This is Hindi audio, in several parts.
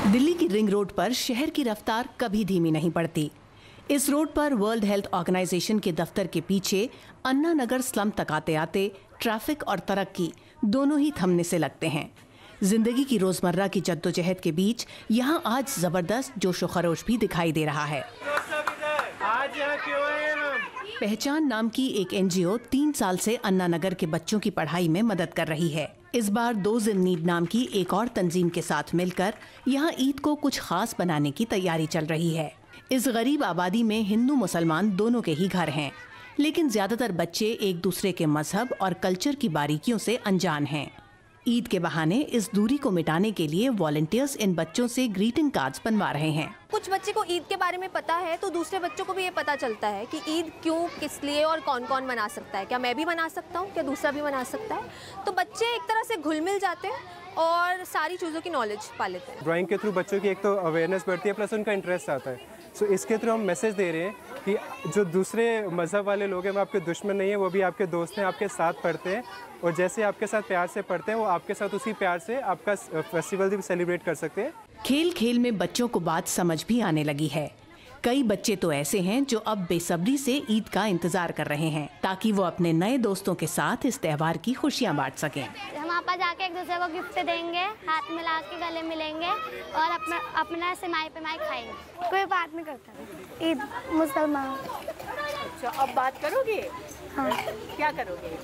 दिल्ली की रिंग रोड पर शहर की रफ्तार कभी धीमी नहीं पड़ती। इस रोड पर वर्ल्ड हेल्थ ऑर्गेनाइजेशन के दफ्तर के पीछे अन्ना नगर स्लम तक आते आते ट्रैफिक और तरक्की दोनों ही थमने से लगते हैं। जिंदगी की रोजमर्रा की जद्दोजहद के बीच यहाँ आज जबरदस्त जोशो खरोश भी दिखाई दे रहा है। पहचान नाम की एक एनजीओ 3 साल से अन्ना नगर के बच्चों की पढ़ाई में मदद कर रही है। इस बार 2 ज़िल-नीड नाम की एक और तंजीम के साथ मिलकर यहाँ ईद को कुछ खास बनाने की तैयारी चल रही है। इस गरीब आबादी में हिंदू मुसलमान दोनों के ही घर हैं, लेकिन ज्यादातर बच्चे एक दूसरे के मजहब और कल्चर की बारीकियों से अनजान हैं। ईद के बहाने इस दूरी को मिटाने के लिए वॉलंटियर्स इन बच्चों से ग्रीटिंग कार्ड्स बनवा रहे हैं। कुछ बच्चे को ईद के बारे में पता है तो दूसरे बच्चों को भी ये पता चलता है कि ईद क्यों, किस लिए और कौन कौन मना सकता है। क्या मैं भी मना सकता हूँ, क्या दूसरा भी मना सकता है। तो बच्चे एक तरह से घुल मिल जाते हैं और सारी चीज़ों की नॉलेज पा लेते हैं। ड्राइंग के थ्रू बच्चों की एक तो अवेयरनेस बढ़ती है, प्लस उनका इंटरेस्ट आता है। सो इसके थ्रू हम मैसेज दे रहे हैं कि जो दूसरे मज़हब वाले लोग हैं वो आपके दुश्मन नहीं है, वो भी आपके दोस्त हैं, आपके साथ पढ़ते हैं और जैसे आपके साथ प्यार से पढ़ते हैं वो आपके साथ उसी प्यार से आपका फेस्टिवल भी सेलिब्रेट कर सकते हैं। खेल खेल में बच्चों को बात समझ भी आने लगी है। कई बच्चे तो ऐसे हैं जो अब बेसब्री से ईद का इंतजार कर रहे हैं ताकि वो अपने नए दोस्तों के साथ इस त्योहार की खुशियां बांट सकें। हम आपस जाके एक दूसरे को गिफ्ट देंगे, हाथ मिला के गले मिलेंगे और अपना सेमाई पे माई खाएंगे। कोई बात नहीं करता। ईद मुसलमान। अच्छा, अब बात करोगे? हाँ। क्या करोगे?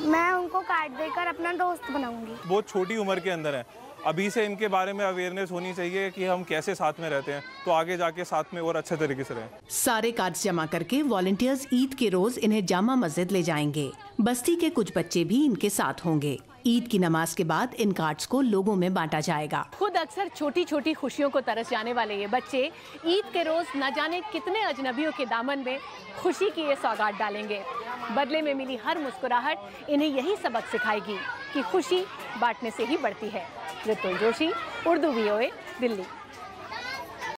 मैं उनको कार्ड देकर अपना दोस्त बनाऊंगी। बहुत छोटी उम्र के अंदर है, अभी से इनके बारे में अवेयरनेस होनी चाहिए कि हम कैसे साथ में रहते हैं, तो आगे जाके साथ में और अच्छे तरीके से रहें। सारे कार्ड्स जमा करके वॉलंटियर्स ईद के रोज इन्हें जामा मस्जिद ले जाएंगे। बस्ती के कुछ बच्चे भी इनके साथ होंगे। ईद की नमाज के बाद इन कार्ड्स को लोगों में बांटा जाएगा। खुद अक्सर छोटी छोटी खुशियों को तरस जाने वाले ये बच्चे ईद के रोज न जाने कितने अजनबियों के दामन में खुशी की ये सौगात डालेंगे। बदले में मिली हर मुस्कुराहट इन्हें यही सबक सिखाएगी कि खुशी बांटने से ही बढ़ती है। ऋतुल जोशी, उर्दू VOA, दिल्ली।